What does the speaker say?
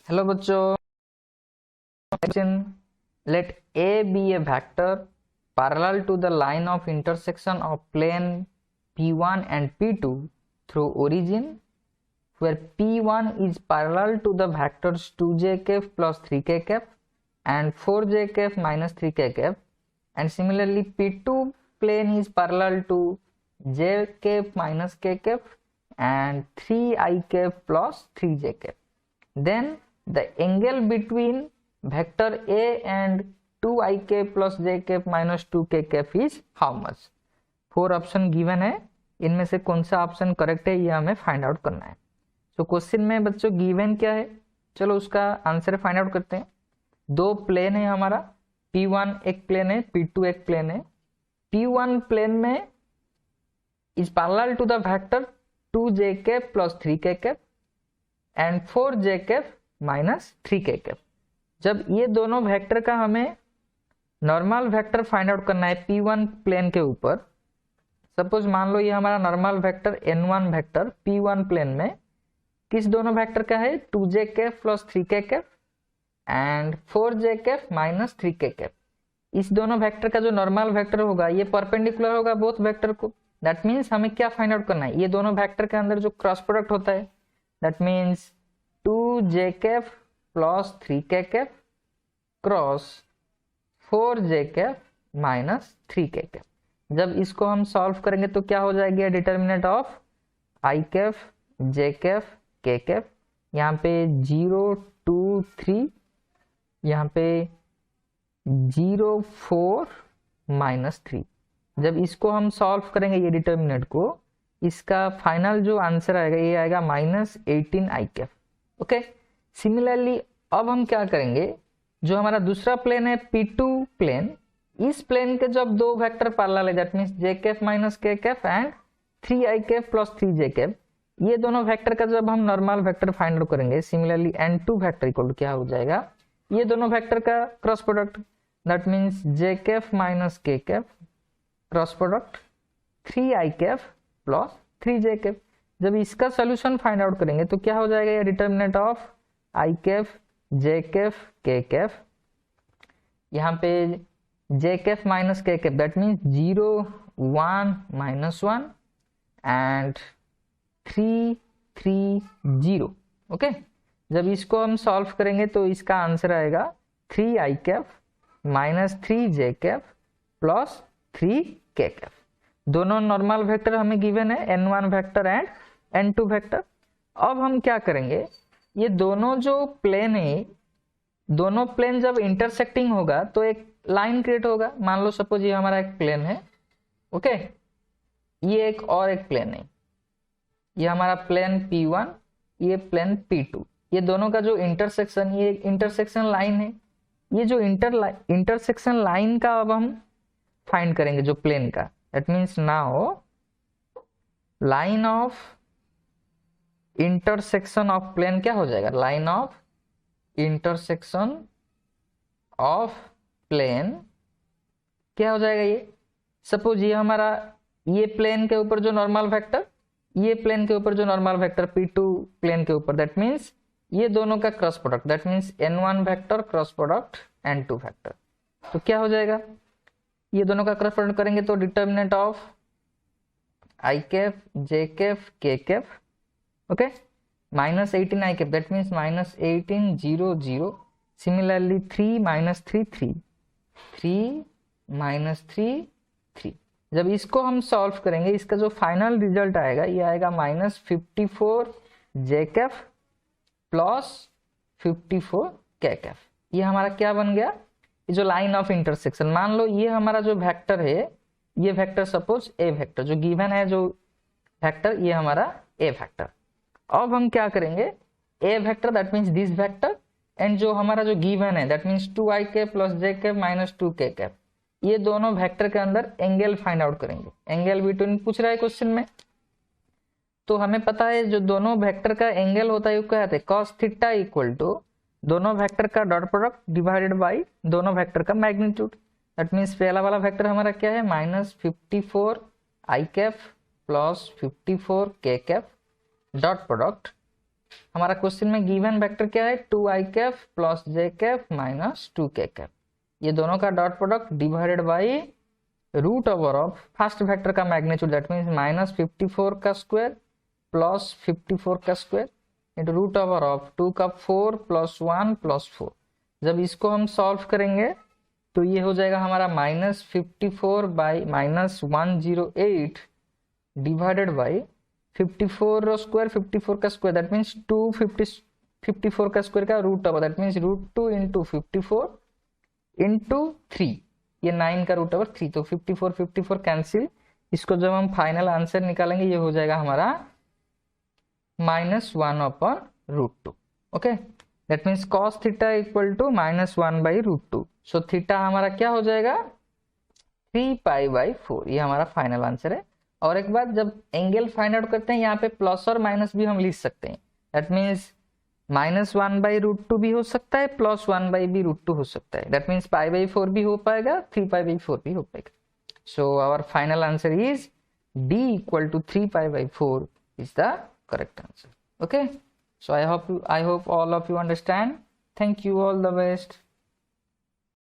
Hello बच्चों, let A be a vector parallel to the line of intersection of plane P1 and P2 through origin, where P1 is parallel to the vectors 2j cap plus 3k cap and 4j cap minus 3k cap, and similarly P2 plane is parallel to j cap minus k cap and 3i cap plus 3j cap. Then the angle between vector A and 2i cap plus j cap minus 2k cap is how much? 4 option given है, इनमें से कौन सा option correct है ये हमें find out करना है। तो क्वेश्चन में बच्चों गिवन क्या है, चलो उसका आंसर फाइंड आउट करते हैं। दो प्लेन है हमारा, P1 एक प्लेन है, P2 एक प्लेन है। P1 प्लेन में is parallel to the vector 2j cap plus 3k cap and 4j cap minus 3k cap। जब ये दोनों वेक्टर का हमें नॉर्मल वेक्टर फाइंड आउट करना है P1 प्लेन के ऊपर, सपोज मान लो ये हमारा normal vector N1 vector P1 plane में किस दोनों वेक्टर का है, 2j cap plus 3k cap and 4j cap minus 3k cap। इस दोनों वेक्टर का जो नॉर्मल वेक्टर होगा ये परपेंडिकुलर होगा बोथ वेक्टर को। दैट मीन्स हमें क्या फाइंड आउट करना है, ये दोनों वेक्टर के अंदर जो क्रॉस प्रोडक्ट होता है, that means 2j cap plus 3k cap cross 4j cap minus 3k cap। जब इसको हम सॉल्व करेंगे तो क्या हो जाएगी, determinant of i cap j cap k cap, यहाँ पे 0 2 3, यहाँ पे 0 4 माइनस 3। जब इसको हम सॉल्व करेंगे ये डिटर्मिनेंट को, इसका फाइनल जो आंसर आएगा ये आएगा minus 18i cap। Okay, similarly अब हम क्या करेंगे, जो हमारा दूसरा प्लेन है P2 प्लेन, इस प्लेन के जब दो वेक्टर पैरेलल है, that means j cap minus k cap and 3i cap plus 3j cap, ये दोनों वेक्टर का जब हम नॉर्मल वेक्टर फाइंड आउट करेंगे, similarly N2 vector equal to क्या हो जाएगा, ये दोनों वेक्टर का cross product, that means j cap minus k cap cross product 3i cap plus 3j cap। जब इसका सोल्यूशन फाइंड आउट करेंगे तो क्या हो जाएगा, ये determinant of i cap j cap k cap, यहाँ पे j cap minus k cap, that means 0 1 minus 1 and 3 3 0। Okay, जब इसको हम सॉल्व करेंगे तो इसका आंसर आएगा 3i cap minus 3j cap plus 3k cap। दोनों नॉर्मल वेक्टर हमें गिवन है, N1 vector and N2 vector. अब हम क्या करेंगे, ये दोनों जो प्लेन है, दोनों प्लेन जब इंटरसेक्टिंग होगा तो एक लाइन क्रिएट होगा। मान लो सपोज ये हमारा एक प्लेन है, ओके, ये एक और एक प्लेन है, ये हमारा प्लेन P1, ये प्लेन P2, ये दोनों का जो इंटरसेक्शन, ये इंटरसेक्शन लाइन है। ये जो इंटरसेक्शन लाइन का अब हम फाइंड करेंगे जो प्लेन का, that means now line of intersection of plane क्या हो जाएगा, line of intersection of plane क्या हो जाएगा, ये सपोज ये हमारा ये प्लेन के ऊपर जो नॉर्मल वेक्टर, ये प्लेन के ऊपर जो नॉर्मल वेक्टर P2 प्लेन के ऊपर, दैट मीन्स ये दोनों का cross product, that means N1 vector cross product N2 vector. तो क्या हो जाएगा, ये दोनों का क्रॉस प्रोडक्ट करेंगे तो determinant of i cap j cap k cap, okay, minus 18i cap, that means minus 18 0 0। Similarly 3 minus 3 3, 3 minus 3 3। जब इसको हम सॉल्व करेंगे, इसका जो फाइनल रिजल्ट आएगा ये आएगा minus 54 j cap plus 54 k cap। ये हमारा क्या बन गया, ये जो लाइन ऑफ इंटरसेक्शन, मान लो ये हमारा जो वेक्टर है, ये वेक्टर सपोज ए वेक्टर जो गिवन है, जो वेक्टर ये हमारा ए वेक्टर। अब हम क्या करेंगे, a vector that means this vector and जो हमारा जो गिवन है that means 2i cap plus j cap minus 2k cap, ये दोनों वेक्टर के अंदर एंगल फाइंड आउट करेंगे। एंगल बिटवीन पूछ रहा है क्वेश्चन में, तो हमें पता है जो दोनों वेक्टर का एंगल होता है वो क्या होता है, cos थीटा इक्वल टू दोनों वेक्टर का डॉट प्रोडक्ट डिवाइडेड बाई दोनों वेक्टर का मैग्नीट्यूड। दैट मीन्स पहला वाला वेक्टर हमारा क्या है, minus 54i cap plus 54k cap dot product हमारा क्वेश्चन में गिवन वेक्टर क्या है, 2i cap plus j cap minus 2k cap, ये दोनों का dot product divided by root over of first vector का मैग्नीट्यूड, दैट मीन्स माइनस 54 का square plus 54 का square into root over of 2 का 4 प्लस 1 प्लस 4। जब इसको हम सॉल्व करेंगे तो ये हो जाएगा हमारा minus 54 by minus 108 divided by 54 square 54 का स्क्वायर, दैट मीन्स 254 का स्क्वायर का root over, that means root 2 into 54 into 3, ये 9 का रूट ओवर 3, तो 54 54 कैंसिल। इसको जब हम फाइनल आंसर निकालेंगे ये हो जाएगा हमारा minus 1 upon root 2। Okay, that means cos theta equal to minus 1 by root 2। So theta हमारा क्या हो जाएगा 3 पाई बाई 4, ये हमारा फाइनल आंसर है। और एक बात, जब एंगल फाइंड आउट करते हैं यहाँ पे प्लस और माइनस भी हम लिख सकते हैं, that means minus 1 by root 2 भी हो सकता है, प्लस 1 बाई भी रूट 2 हो सकता है, दैट मीन्स पाई बाई 4 भी हो पाएगा, 3 पाई बाई 4 भी हो पाएगा। So our final answer is D equal to 3 pi by 4 is the correct answer. Okay, so I hope all of you understand. Thank you, all the best.